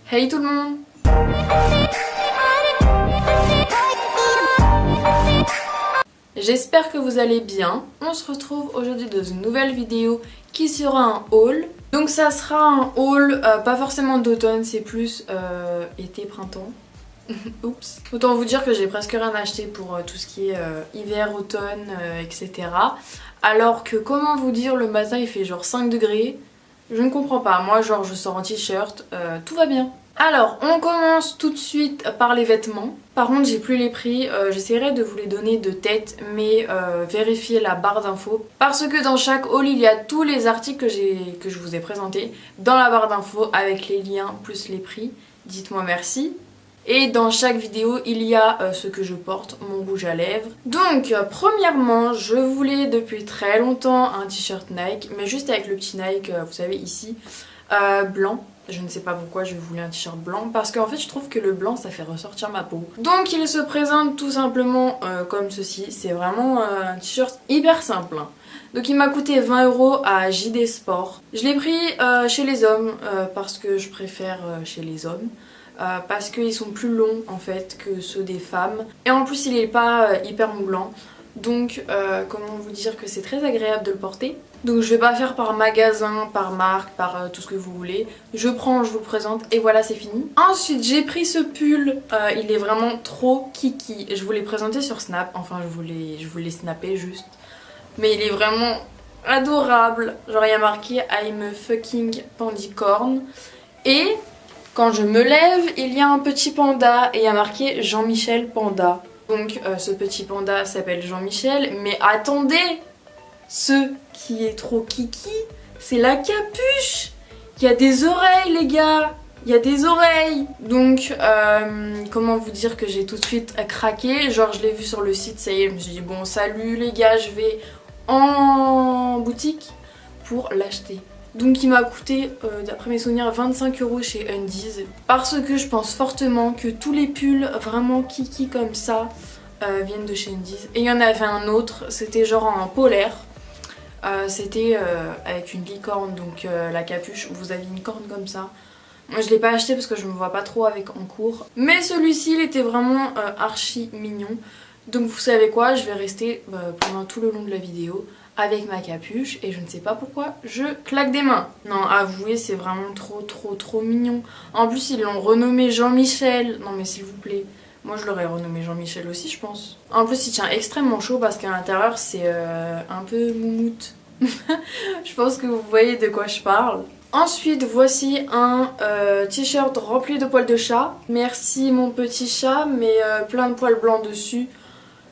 Hey tout le monde! J'espère que vous allez bien. On se retrouve aujourd'hui dans une nouvelle vidéo qui sera un haul. Donc ça sera un haul pas forcément d'automne, c'est plus été-printemps. Oups. Autant vous dire que j'ai presque rien acheté pour tout ce qui est hiver, automne, etc. Alors que comment vous dire, le matin il fait genre 5 degrés. Je ne comprends pas. Moi genre je sors en t-shirt, tout va bien. Alors on commence tout de suite par les vêtements. Par contre j'ai plus les prix, j'essaierai de vous les donner de tête, mais vérifiez la barre d'infos. Parce que dans chaque haul il y a tous les articles que je vous ai présentés dans la barre d'infos avec les liens plus les prix. Dites-moi merci. Et dans chaque vidéo, il y a ce que je porte, mon rouge à lèvres. Donc, premièrement, je voulais depuis très longtemps un t-shirt Nike, mais juste avec le petit Nike, vous savez, ici, blanc. Je ne sais pas pourquoi je voulais un t-shirt blanc, parce qu'en fait, je trouve que le blanc, ça fait ressortir ma peau. Donc, il se présente tout simplement comme ceci. C'est vraiment un t-shirt hyper simple, hein. Donc il m'a coûté 20 € à JD Sport. Je l'ai pris chez les hommes, parce que je préfère chez les hommes. Parce qu'ils sont plus longs en fait que ceux des femmes et en plus il est pas hyper moulant, donc comment vous dire que c'est très agréable de le porter. Donc je vais pas faire par magasin, par marque, par tout ce que vous voulez. Je prends, je vous le présente et voilà, c'est fini. Ensuite j'ai pris ce pull, il est vraiment trop kiki. Je vous l'ai présenté sur Snap, enfin je vous l'ai snappé juste, mais il est vraiment adorable. Genre il y a marqué I'm a fucking pandicorn et quand je me lève, il y a un petit panda et il y a marqué Jean-Michel Panda. Donc ce petit panda s'appelle Jean-Michel, mais attendez, ce qui est trop kiki, c'est la capuche. Il y a des oreilles les gars, il y a des oreilles. Donc comment vous dire que j'ai tout de suite craqué, genre je l'ai vu sur le site, ça y est, je me suis dit bon salut les gars, je vais en boutique pour l'acheter. Donc il m'a coûté, d'après mes souvenirs, 25 € chez Undies. Parce que je pense fortement que tous les pulls vraiment kiki comme ça viennent de chez Undies. Et il y en avait un autre, c'était genre en polaire. C'était avec une licorne, donc la capuche, vous avez une corne comme ça. Moi je l'ai pas acheté parce que je me vois pas trop avec en cours. Mais celui-ci il était vraiment archi mignon. Donc vous savez quoi, je vais rester pendant tout le long de la vidéo avec ma capuche et je ne sais pas pourquoi je claque des mains. Non, avouez, c'est vraiment trop mignon. En plus ils l'ont renommé Jean-Michel. Non mais s'il vous plaît, moi je l'aurais renommé Jean-Michel aussi je pense. En plus il tient extrêmement chaud parce qu'à l'intérieur c'est un peu moumoute. Je pense que vous voyez de quoi je parle. Ensuite voici un t-shirt rempli de poils de chat. Merci mon petit chat, mais plein de poils blancs dessus.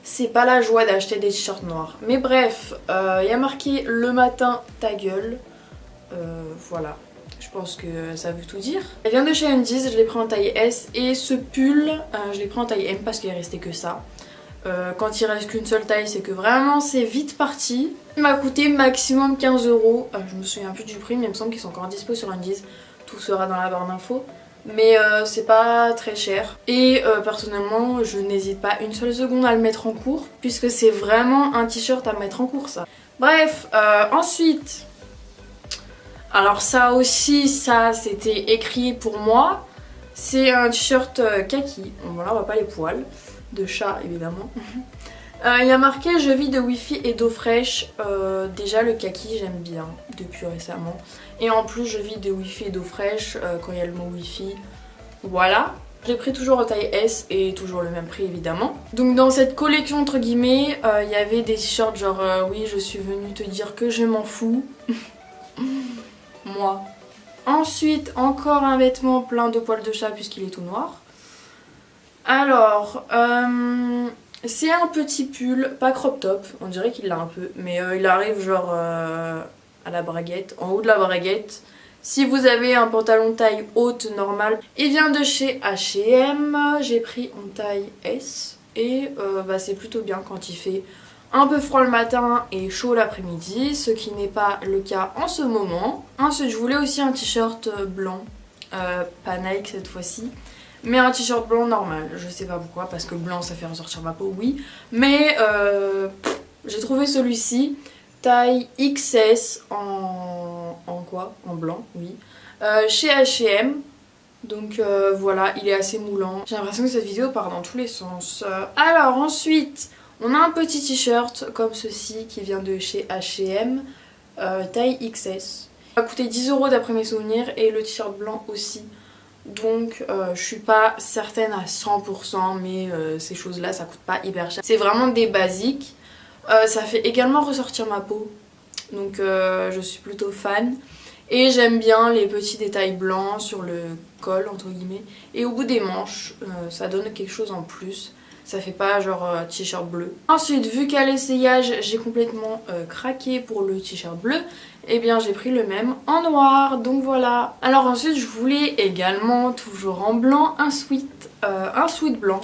C'est pas la joie d'acheter des t-shirts noirs. Mais bref, il y a marqué le matin ta gueule. Voilà, je pense que ça veut tout dire. Elle vient de chez Undies, je l'ai pris en taille S. Et ce pull, je l'ai pris en taille M parce qu'il est resté que ça. Quand il reste qu'une seule taille, c'est que vraiment c'est vite parti. Il m'a coûté maximum 15 €. Je me souviens plus du prix, mais il me semble qu'ils sont encore dispo sur Undies. Tout sera dans la barre d'infos. Mais c'est pas très cher et personnellement je n'hésite pas une seule seconde à le mettre en cours puisque c'est vraiment un t-shirt à mettre en cours ça. Bref, ensuite, alors ça aussi, ça c'était écrit pour moi, c'est un t-shirt kaki, voilà on voit pas les poils, de chat évidemment. Il y a marqué je vis de wifi et d'eau fraîche. Déjà le kaki j'aime bien depuis récemment. Et en plus je vis de wifi et d'eau fraîche quand il y a le mot wifi. Voilà. J'ai pris toujours en taille S et toujours le même prix évidemment. Donc dans cette collection entre guillemets, il y avait des t-shirts genre oui je suis venue te dire que je m'en fous. Moi. Ensuite encore un vêtement plein de poils de chat puisqu'il est tout noir. Alors c'est un petit pull, pas crop top, on dirait qu'il l'a un peu, mais il arrive genre à la braguette, en haut de la braguette. Si vous avez un pantalon taille haute normal, il vient de chez H&M, j'ai pris en taille S et c'est plutôt bien quand il fait un peu froid le matin et chaud l'après-midi, ce qui n'est pas le cas en ce moment. Ensuite je voulais aussi un t-shirt blanc, pas Nike cette fois-ci. Mais un t-shirt blanc normal, je sais pas pourquoi, parce que blanc ça fait ressortir ma peau, oui. Mais j'ai trouvé celui-ci, taille XS en quoi? En blanc, oui. Chez H&M. Donc voilà, il est assez moulant. J'ai l'impression que cette vidéo part dans tous les sens. Alors ensuite, on a un petit t-shirt comme ceci qui vient de chez H&M, taille XS. Ça a coûté 10 € d'après mes souvenirs et le t-shirt blanc aussi. Donc je suis pas certaine à 100% mais ces choses là ça coûte pas hyper cher. C'est vraiment des basiques. Ça fait également ressortir ma peau. Donc je suis plutôt fan. Et j'aime bien les petits détails blancs sur le col entre guillemets. Et au bout des manches, ça donne quelque chose en plus. Ça fait pas genre t-shirt bleu. Ensuite, vu qu'à l'essayage j'ai complètement craqué pour le t-shirt bleu, et bien j'ai pris le même en noir. Donc voilà. Alors ensuite je voulais également, toujours en blanc, un sweat blanc.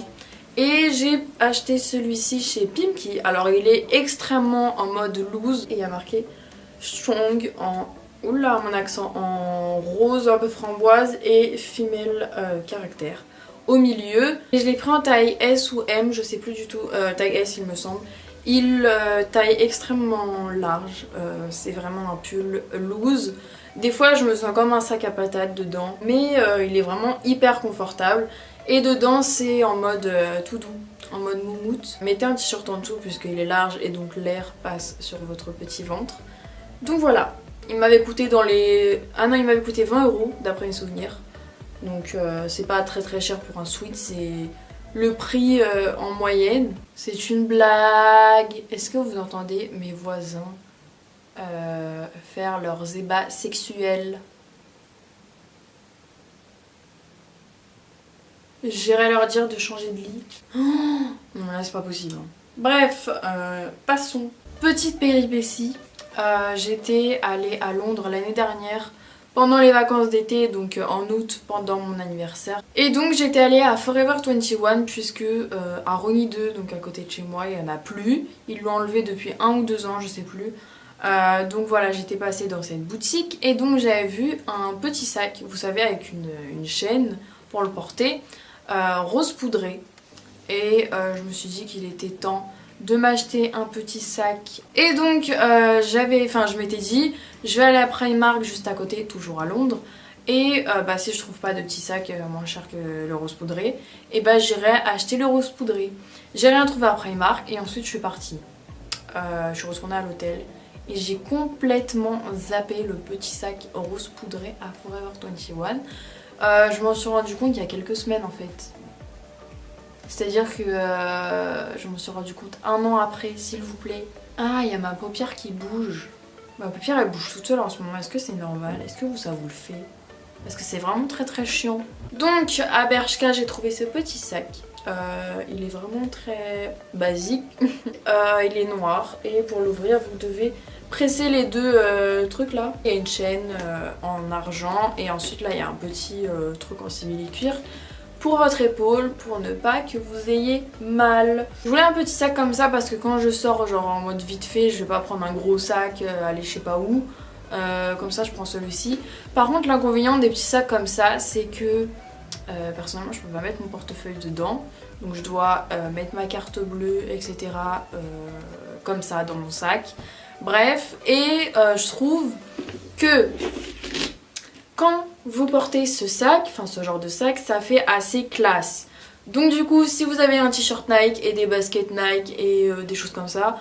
Et j'ai acheté celui-ci chez Pimki. Alors il est extrêmement en mode loose. Et il y a marqué strong en... Oula, mon accent, en rose un peu framboise et female caractère au milieu. Et je l'ai pris en taille S ou M, je sais plus du tout, taille S il me semble. Il taille extrêmement large, c'est vraiment un pull loose. Des fois je me sens comme un sac à patates dedans, mais il est vraiment hyper confortable. Et dedans c'est en mode tout doux, en mode moumoute. Mettez un t-shirt en dessous puisqu'il est large et donc l'air passe sur votre petit ventre. Donc voilà. Il m'avait coûté dans les... Ah non, il m'avait coûté 20 € d'après mes souvenirs. Donc c'est pas très très cher pour un sweat, c'est le prix en moyenne. C'est une blague. Est-ce que vous entendez mes voisins faire leurs ébats sexuels? J'irai leur dire de changer de lit. Oh non là c'est pas possible. Bref, passons. Petite péripétie. J'étais allée à Londres l'année dernière pendant les vacances d'été, donc en août pendant mon anniversaire. Et donc j'étais allée à Forever 21 puisque à Rosny 2, donc à côté de chez moi, il n'y en a plus. Ils l'ont enlevé depuis 1 ou 2 ans, je sais plus. Donc voilà, j'étais passée dans cette boutique et donc j'avais vu un petit sac, vous savez, avec une chaîne pour le porter, rose poudré. Et je me suis dit qu'il était temps de m'acheter un petit sac. Et donc je m'étais dit je vais aller à Primark juste à côté, toujours à Londres, et si je trouve pas de petit sac moins cher que le rose poudré, et j'irai acheter le rose poudré. J'ai rien trouvé à Primark et ensuite je suis partie. Je suis retournée à l'hôtel et j'ai complètement zappé le petit sac rose poudré à Forever 21. Je m'en suis rendu compte il y a quelques semaines en fait. C'est-à-dire que je me suis rendu compte 1 an après, s'il vous plaît. Ah, il y a ma paupière qui bouge. Ma paupière elle bouge toute seule en ce moment. Est-ce que c'est normal? Est-ce que ça vous le fait? Parce que c'est vraiment très très chiant. Donc à Bershka j'ai trouvé ce petit sac. Il est vraiment très basique. Il est noir et pour l'ouvrir vous devez presser les deux trucs là. Il y a une chaîne en argent et ensuite là il y a un petit truc en simili-cuir pour votre épaule, pour ne pas que vous ayez mal. Je voulais un petit sac comme ça parce que quand je sors genre en mode vite fait, je vais pas prendre un gros sac, aller je sais pas où. Comme ça je prends celui-ci. Par contre l'inconvénient des petits sacs comme ça, c'est que personnellement je peux pas mettre mon portefeuille dedans. Donc je dois mettre ma carte bleue, etc. Comme ça dans mon sac. Bref, et je trouve que quand vous portez ce sac, enfin ce genre de sac, ça fait assez classe. Donc du coup, si vous avez un t-shirt Nike et des baskets Nike et des choses comme ça,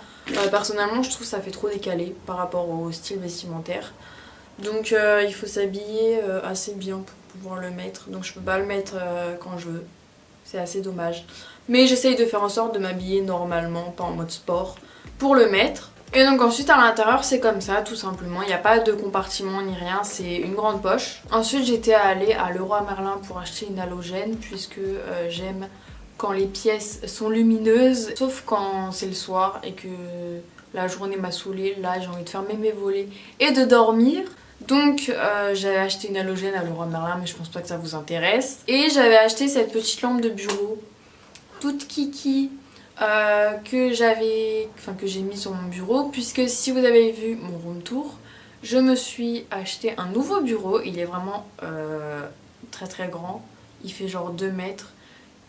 personnellement je trouve que ça fait trop décalé par rapport au style vestimentaire. Donc il faut s'habiller assez bien pour pouvoir le mettre. Donc je peux pas le mettre quand je veux. C'est assez dommage. Mais j'essaye de faire en sorte de m'habiller normalement, pas en mode sport, pour le mettre. Et donc ensuite à l'intérieur c'est comme ça tout simplement, il n'y a pas de compartiment ni rien, c'est une grande poche. Ensuite j'étais allée à Leroy Merlin pour acheter une halogène puisque j'aime quand les pièces sont lumineuses, sauf quand c'est le soir et que la journée m'a saoulée, là j'ai envie de fermer mes volets et de dormir. Donc j'avais acheté une halogène à Leroy Merlin mais je pense pas que ça vous intéresse. Et j'avais acheté cette petite lampe de bureau, toute kiki, que j'ai mis sur mon bureau puisque si vous avez vu mon room tour, je me suis acheté un nouveau bureau. Il est vraiment très très grand, il fait genre 2 mètres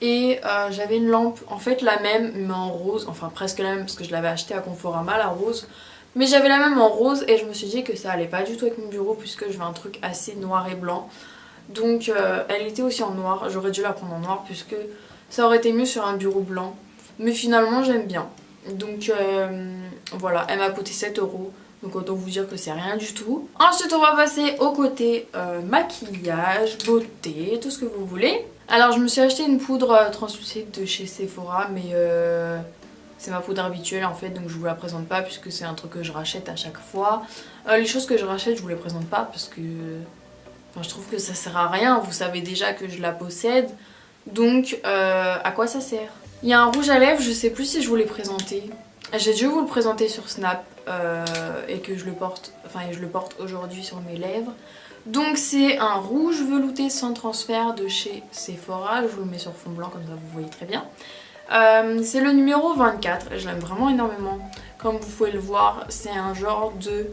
et j'avais une lampe en fait la même mais en rose, enfin presque la même parce que je l'avais acheté à Conforama la rose, mais j'avais la même en rose et je me suis dit que ça allait pas du tout avec mon bureau puisque je veux un truc assez noir et blanc. Donc elle était aussi en noir, j'aurais dû la prendre en noir puisque ça aurait été mieux sur un bureau blanc. Mais finalement j'aime bien. Donc voilà, elle m'a coûté 7 €. Donc autant vous dire que c'est rien du tout. Ensuite on va passer au côté maquillage, beauté, tout ce que vous voulez. Alors je me suis acheté une poudre translucide de chez Sephora, mais c'est ma poudre habituelle en fait, donc je vous la présente pas puisque c'est un truc que je rachète à chaque fois. Les choses que je rachète je vous les présente pas parce que enfin, je trouve que ça sert à rien, vous savez déjà que je la possède. Donc à quoi ça sert? Il y a un rouge à lèvres, je sais plus si je vous l'ai présenté. J'ai dû vous le présenter sur Snap et que je le porte aujourd'hui sur mes lèvres. Donc c'est un rouge velouté sans transfert de chez Sephora, je vous le mets sur fond blanc comme ça vous voyez très bien. C'est le numéro 24, je l'aime vraiment énormément. Comme vous pouvez le voir, c'est un genre de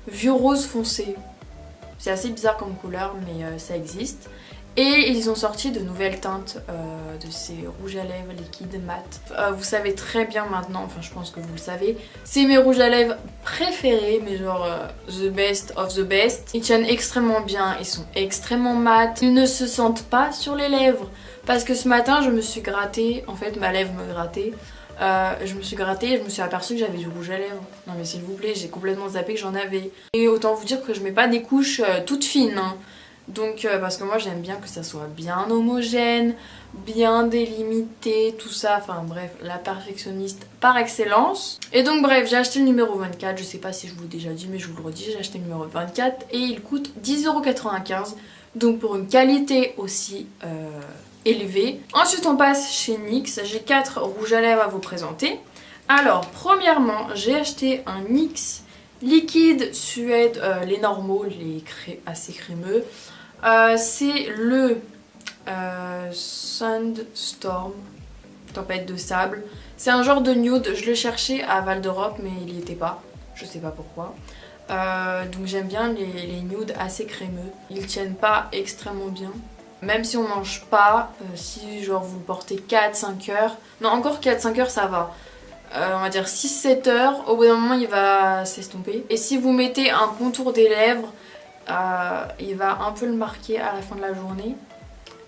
vieux rose foncé. C'est assez bizarre comme couleur mais ça existe. Et ils ont sorti de nouvelles teintes de ces rouges à lèvres liquides mat. Vous savez très bien maintenant, enfin je pense que vous le savez, c'est mes rouges à lèvres préférés, mais genre the best of the best. Ils tiennent extrêmement bien, ils sont extrêmement mat, ils ne se sentent pas sur les lèvres. Parce que ce matin je me suis grattée, en fait ma lèvre me grattait. Je me suis grattée et je me suis aperçue que j'avais du rouge à lèvres. Non mais s'il vous plaît, j'ai complètement zappé que j'en avais. Et autant vous dire que je mets pas des couches toutes fines. Hein. Donc parce que moi j'aime bien que ça soit bien homogène, bien délimité, tout ça, enfin bref, la perfectionniste par excellence. Et donc bref, j'ai acheté le numéro 24, je sais pas si je vous l'ai déjà dit mais je vous le redis, j'ai acheté le numéro 24 et il coûte 10,95 €, donc pour une qualité aussi élevée. Ensuite on passe chez NYX, j'ai 4 rouges à lèvres à vous présenter. Alors premièrement, j'ai acheté un NYX liquide suède, les normaux, les assez crémeux. C'est le Sandstorm, tempête de sable. C'est un genre de nude, je le cherchais à Val d'Europe mais il n'y était pas, je sais pas pourquoi. Donc j'aime bien les nudes assez crémeux. Ils tiennent pas extrêmement bien. Même si on mange pas, si genre vous portez 4-5 heures, non encore 4-5 heures ça va. On va dire 6-7 heures, au bout d'un moment il va s'estomper. Et si vous mettez un contour des lèvres, il va un peu le marquer à la fin de la journée.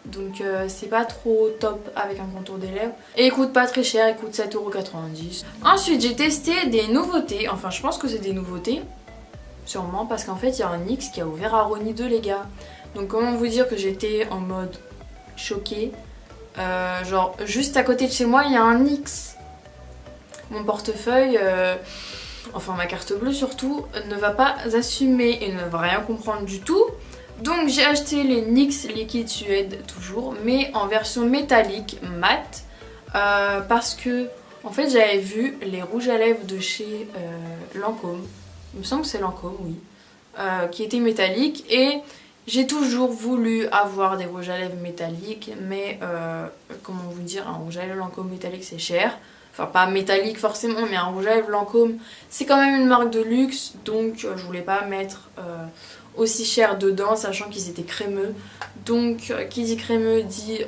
Donc c'est pas trop top avec un contour des lèvres. Et il coûte pas très cher, il coûte 7,90 €. Ensuite j'ai testé des nouveautés, enfin je pense que c'est des nouveautés. Sûrement parce qu'en fait il y a un NYX qui a ouvert à Rony 2 les gars. Donc comment vous dire que j'étais en mode choquée. Genre juste à côté de chez moi il y a un NYX. Mon portefeuille... enfin ma carte bleue surtout, ne va pas assumer et ne va rien comprendre du tout. Donc j'ai acheté les NYX liquide suède toujours, mais en version métallique mat, parce que en fait j'avais vu les rouges à lèvres de chez Lancôme, il me semble que c'est Lancôme, oui, qui étaient métalliques et j'ai toujours voulu avoir des rouges à lèvres métalliques, mais comment vous dire, un rouge à lèvres Lancôme métallique c'est cher. Enfin pas métallique forcément, mais un rouge à lèvres Lancôme c'est quand même une marque de luxe, donc je voulais pas mettre aussi cher dedans, sachant qu'ils étaient crémeux. Donc qui dit crémeux dit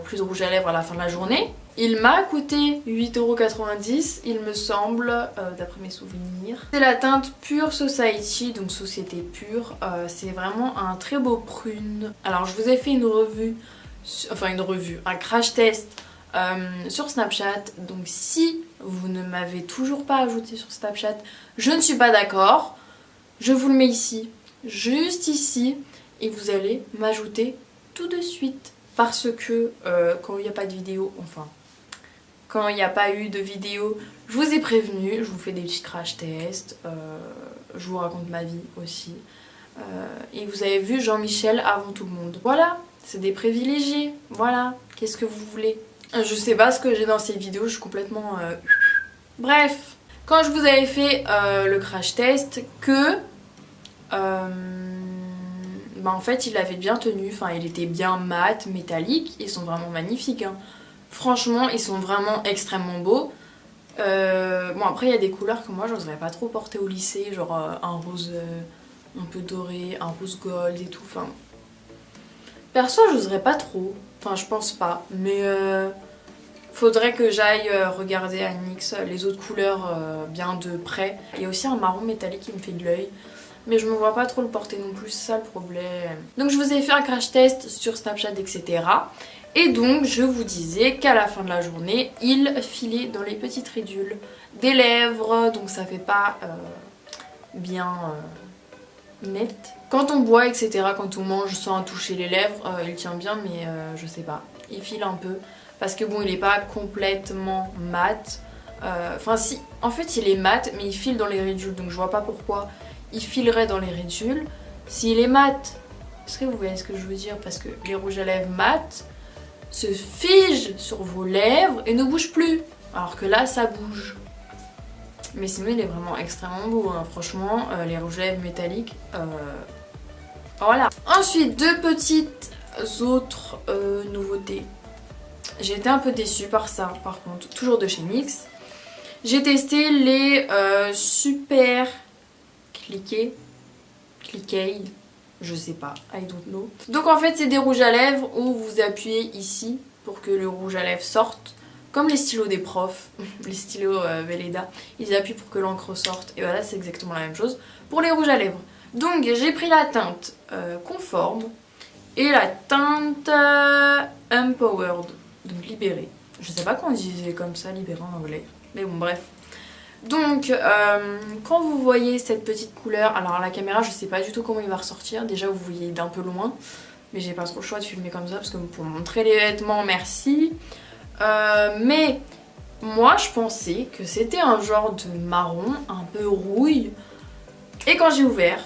plus de rouge à lèvres à la fin de la journée. Il m'a coûté 8,90 €, il me semble, d'après mes souvenirs. C'est la teinte Pure Society, donc Société Pure. C'est vraiment un très beau prune. Alors je vous ai fait un crash test sur Snapchat. Donc si vous ne m'avez toujours pas ajouté sur Snapchat, je ne suis pas d'accord. Je vous le mets ici, juste ici, et vous allez m'ajouter tout de suite. Parce que quand il n'y a pas de vidéo, enfin... quand il n'y a pas eu de vidéo, je vous ai prévenu, je vous fais des petits crash tests, je vous raconte ma vie aussi. Et vous avez vu Jean-Michel avant tout le monde. Voilà, c'est des privilégiés, voilà, qu'est-ce que vous voulez? Je sais pas ce que j'ai dans ces vidéos, je suis complètement... Bref, quand je vous avais fait le crash test, que... bah en fait il avait bien tenu, enfin il était bien mat, métallique, ils sont vraiment magnifiques hein. Franchement ils sont vraiment extrêmement beaux. Bon après il y a des couleurs que moi j'oserais pas trop porter au lycée, genre un rose un peu doré, un rose gold et tout, enfin... Perso j'oserais pas trop, enfin je pense pas, mais faudrait que j'aille regarder à NYX les autres couleurs bien de près. Il y a aussi un marron métallique qui me fait de l'œil. mais je me vois pas trop le porter non plus, c'est ça le problème. Donc je vous ai fait un crash test sur Snapchat, etc. Et donc je vous disais qu'à la fin de la journée, il filait dans les petites ridules des lèvres, donc ça fait pas bien net. Quand on boit, etc., quand on mange sans toucher les lèvres, il tient bien, mais je sais pas, il file un peu. Parce que bon, il est pas complètement mat. Enfin si, en fait il est mat, mais il file dans les ridules, donc je vois pas pourquoi il filerait dans les ridules. S'il est mat, est-ce que vous voyez ce que je veux dire? Parce que les rouges à lèvres mat se figent sur vos lèvres et ne bougent plus. Alors que là, ça bouge. Mais sinon, il est vraiment extrêmement beau, hein. Franchement, les rouges à lèvres métalliques, voilà. Ensuite, deux petites autres nouveautés. J'ai été un peu déçue par ça, par contre, toujours de chez NYX. J'ai testé les super cliqués, je sais pas, I don't know. Donc en fait, c'est des rouges à lèvres où vous appuyez ici pour que le rouge à lèvres sorte. Comme les stylos des profs, les stylos Velleda, ils appuient pour que l'encre sorte. Et voilà, c'est exactement la même chose pour les rouges à lèvres. Donc j'ai pris la teinte Conforme et la teinte Empowered, donc libérée. Je sais pas comment on disait comme ça, libérée en anglais. Mais bon, bref. Donc, quand vous voyez cette petite couleur, alors à la caméra, je sais pas du tout comment il va ressortir. Déjà, vous voyez d'un peu loin, mais j'ai pas trop le choix de filmer comme ça parce que pour montrer les vêtements, merci. Mais moi, je pensais que c'était un genre de marron, un peu rouille. Et quand j'ai ouvert,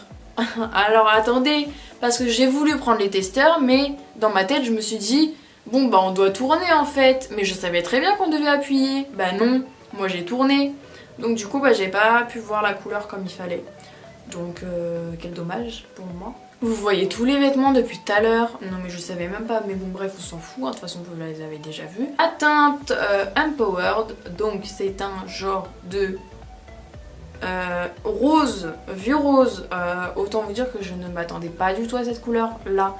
alors attendez, parce que j'ai voulu prendre les testeurs, mais dans ma tête, je me suis dit, bon bah on doit tourner en fait. Mais je savais très bien qu'on devait appuyer. Bah non, moi j'ai tourné. Donc du coup, bah j'ai pas pu voir la couleur comme il fallait. Donc quel dommage pour moi. Vous voyez tous les vêtements depuis tout à l'heure. Non mais je savais même pas, mais bon bref, on s'en fout, hein. De toute façon vous les avez déjà vus. La teinte Empowered, donc c'est un genre de rose, vieux rose. Autant vous dire que je ne m'attendais pas du tout à cette couleur là.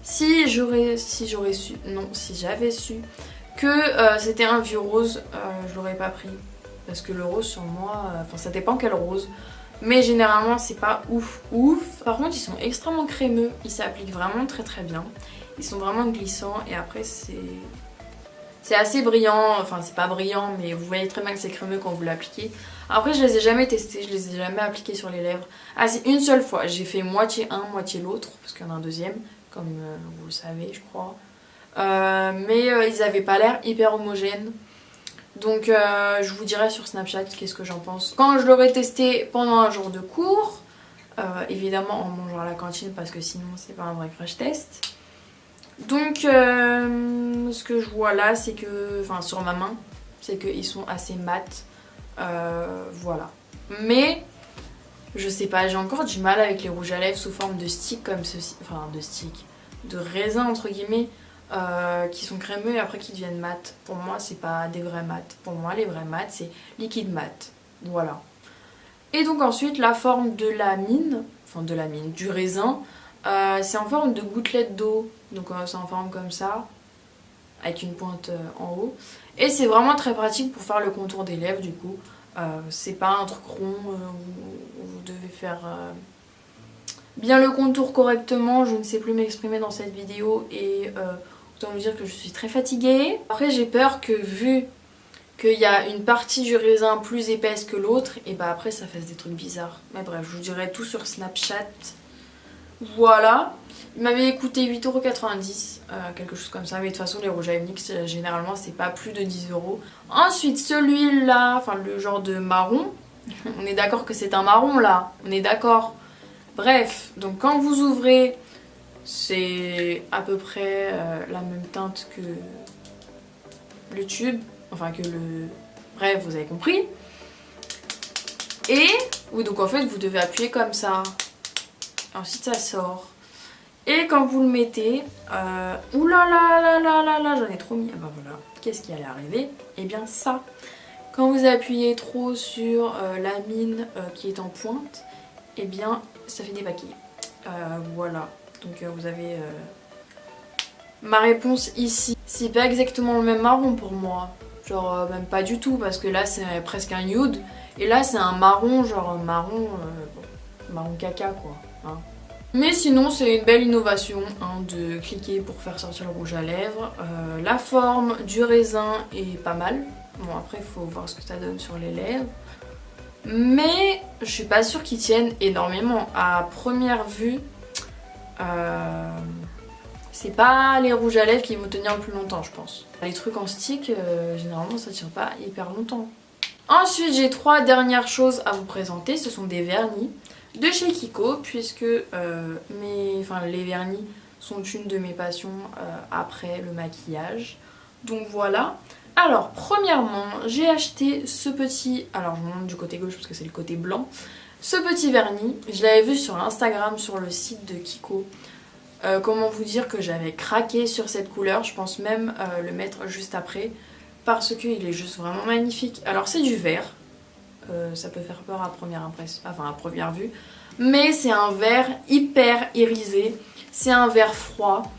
Si j'avais su que c'était un vieux rose, je l'aurais pas pris. Parce que le rose sur moi, enfin ça dépend quel rose. Mais généralement c'est pas ouf. Par contre ils sont extrêmement crémeux, ils s'appliquent vraiment très très bien. Ils sont vraiment glissants et après c'est assez brillant, enfin c'est pas brillant mais vous voyez très bien que c'est crémeux quand vous l'appliquez. Après je les ai jamais testés, je les ai jamais appliqués sur les lèvres. Ah c'est une seule fois, j'ai fait moitié un, moitié l'autre, parce qu'il y en a un deuxième, comme vous le savez je crois. Mais ils avaient pas l'air hyper homogènes. Donc je vous dirai sur Snapchat qu'est-ce que j'en pense. Quand je l'aurai testé pendant un jour de cours, évidemment en mangeant à la cantine parce que sinon c'est pas un vrai crash test. Donc ce que je vois là c'est que, enfin sur ma main, c'est qu'ils sont assez mat. Voilà. Mais je sais pas, j'ai encore du mal avec les rouges à lèvres sous forme de stick comme ceci. Enfin de stick, de raisin entre guillemets. Qui sont crémeux et après qui deviennent mat. Pour moi c'est pas des vrais mat. Pour moi les vrais mat c'est liquide mat. Voilà. Et donc ensuite la forme de la mine, enfin de la mine, du raisin, c'est en forme de gouttelette d'eau. Donc c'est en forme comme ça, avec une pointe en haut. Et c'est vraiment très pratique pour faire le contour des lèvres du coup. C'est pas un truc rond où vous devez faire bien le contour correctement. Je ne sais plus m'exprimer dans cette vidéo et autant vous dire que je suis très fatiguée. Après j'ai peur que vu qu'il y a une partie du raisin plus épaisse que l'autre, et bah après ça fasse des trucs bizarres. Mais bref, je vous dirai tout sur Snapchat. Voilà. Il m'avait coûté 8,90€, quelque chose comme ça. Mais de toute façon les rouges à lèvres NYX généralement c'est pas plus de 10€. Ensuite celui-là, enfin le genre de marron. On est d'accord que c'est un marron là. On est d'accord. Bref, donc quand vous ouvrez, c'est à peu près la même teinte que le tube, enfin que le... Bref, vous avez compris. Et, oui donc en fait vous devez appuyer comme ça. Ensuite ça sort. Et quand vous le mettez, oulala, j'en ai trop mis. Ah bah voilà, qu'est-ce qui allait arriver? Et bien ça, quand vous appuyez trop sur la mine qui est en pointe, et bien ça fait des paquets. Voilà, donc vous avez ma réponse ici. C'est pas exactement le même marron pour moi, genre même pas du tout parce que là c'est presque un nude et là c'est un marron, genre marron bon. marron caca quoi. Hein. Mais sinon c'est une belle innovation hein, de cliquer pour faire sortir le rouge à lèvres. La forme du raisin est pas mal. Bon après il faut voir ce que ça donne sur les lèvres. Mais je suis pas sûre qu'ils tiennent énormément. À première vue, c'est pas les rouges à lèvres qui vont tenir le plus longtemps je pense. Les trucs en stick, généralement ça tient pas hyper longtemps. Ensuite j'ai 3 dernières choses à vous présenter. Ce sont des vernis de chez Kiko puisque les vernis sont une de mes passions après le maquillage. Donc voilà. Alors premièrement j'ai acheté ce petit, alors je monte du côté gauche parce que c'est le côté blanc, ce petit vernis. Je l'avais vu sur Instagram sur le site de Kiko. Comment vous dire que j'avais craqué sur cette couleur, je pense même le mettre juste après parce qu'il est juste vraiment magnifique. Alors c'est du vert, ça peut faire peur à première vue, mais c'est un vert hyper irisé, c'est un vert froid,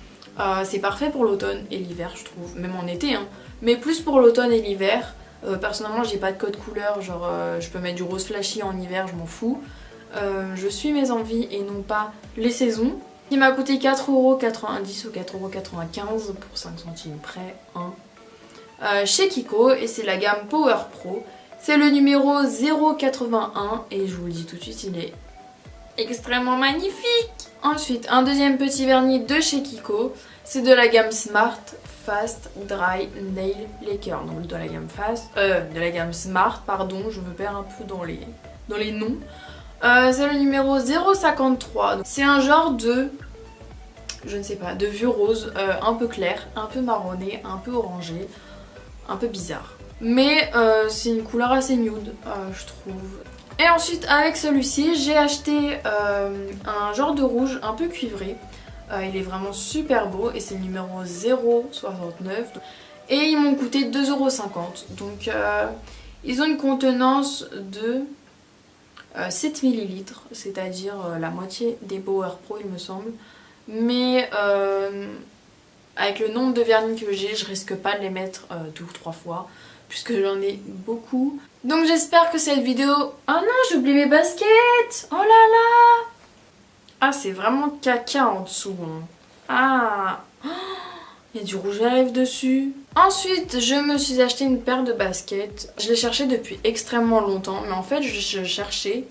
c'est parfait pour l'automne et l'hiver je trouve, même en été hein, mais plus pour l'automne et l'hiver. Personnellement j'ai pas de code couleur, genre je peux mettre du rose flashy en hiver, je m'en fous. Je suis mes envies et non pas les saisons. Il m'a coûté 4,90€ ou 4,95€ pour 5 centimes près hein. Chez Kiko et c'est la gamme Power Pro. C'est le numéro 081 et je vous le dis tout de suite, il est extrêmement magnifique. Ensuite, un deuxième petit vernis de chez Kiko, c'est de la gamme Smart Fast Dry Nail Lacquer. Donc de la gamme Smart, pardon, je me perds un peu dans les noms. C'est le numéro 053. C'est un genre de, je ne sais pas, de vieux rose un peu clair, un peu marronné, un peu orangé, un peu bizarre. Mais c'est une couleur assez nude, je trouve. Et ensuite avec celui-ci j'ai acheté un genre de rouge un peu cuivré. Il est vraiment super beau et c'est le numéro 069. Et ils m'ont coûté 2,50€. Donc ils ont une contenance de 7 ml, c'est-à-dire la moitié des Power Pro il me semble. Mais avec le nombre de vernis que j'ai, je risque pas de les mettre 2 ou 3 fois. Puisque j'en ai beaucoup. Donc j'espère que cette vidéo... Oh non, j'ai oublié mes baskets. Oh là là. Ah, c'est vraiment caca en dessous. Hein. Ah, il y a du rouge à lèvres dessus. Ensuite, je me suis acheté une paire de baskets. Je l'ai cherché depuis extrêmement longtemps. Mais en fait, je cherchais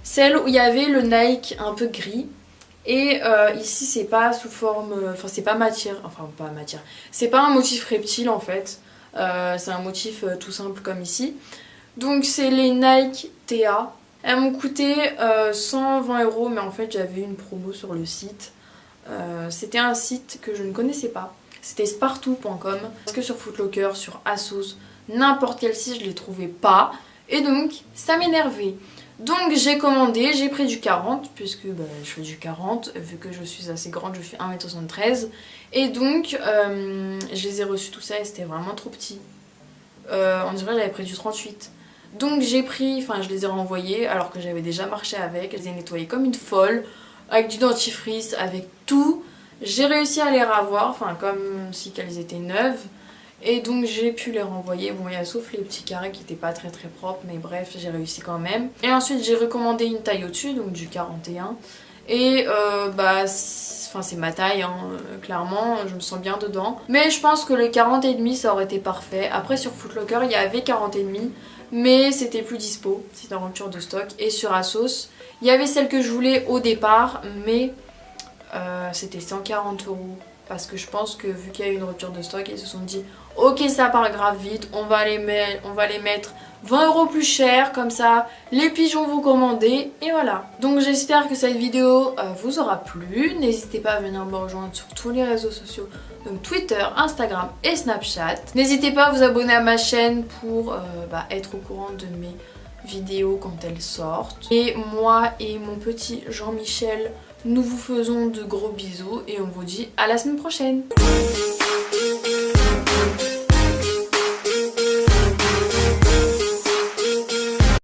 celle où il y avait le Nike un peu gris. Et ici c'est pas sous forme, c'est pas matière, c'est pas un motif reptile en fait, c'est un motif tout simple comme ici. Donc c'est les Nike TA, elles m'ont coûté 120€, mais en fait j'avais une promo sur le site. C'était un site que je ne connaissais pas, c'était spartou.com, parce que sur Footlocker, sur ASOS, n'importe quel site je les trouvais pas, et donc ça m'énervait. Donc j'ai commandé, j'ai pris du 40 puisque je fais du 40 vu que je suis assez grande, je fais 1m73 et donc je les ai reçus tout ça et c'était vraiment trop petit. On dirait que j'avais pris du 38. Donc j'ai pris, je les ai renvoyés alors que j'avais déjà marché avec, je les ai nettoyés comme une folle avec du dentifrice, avec tout. J'ai réussi à les ravoir, comme si qu'elles étaient neuves. Et donc j'ai pu les renvoyer, bon il y a sauf les petits carrés qui n'étaient pas très propres, mais bref j'ai réussi quand même. Et ensuite j'ai recommandé une taille au-dessus, donc du 41. Et c'est ma taille hein, clairement, je me sens bien dedans. Mais je pense que le 40,5 ça aurait été parfait. Après sur Footlocker il y avait 40,5 mais c'était plus dispo, c'était en rupture de stock. Et sur ASOS il y avait celle que je voulais au départ, mais c'était 140€. Parce que je pense que vu qu'il y a eu une rupture de stock, ils se sont dit ok ça part grave vite, on va les mettre 20€ plus cher, comme ça les pigeons vont commander et voilà. Donc j'espère que cette vidéo vous aura plu. N'hésitez pas à venir me rejoindre sur tous les réseaux sociaux, donc Twitter, Instagram et Snapchat. N'hésitez pas à vous abonner à ma chaîne pour être au courant de mes vidéos quand elles sortent. Et moi et mon petit Jean-Michel, nous vous faisons de gros bisous et on vous dit à la semaine prochaine.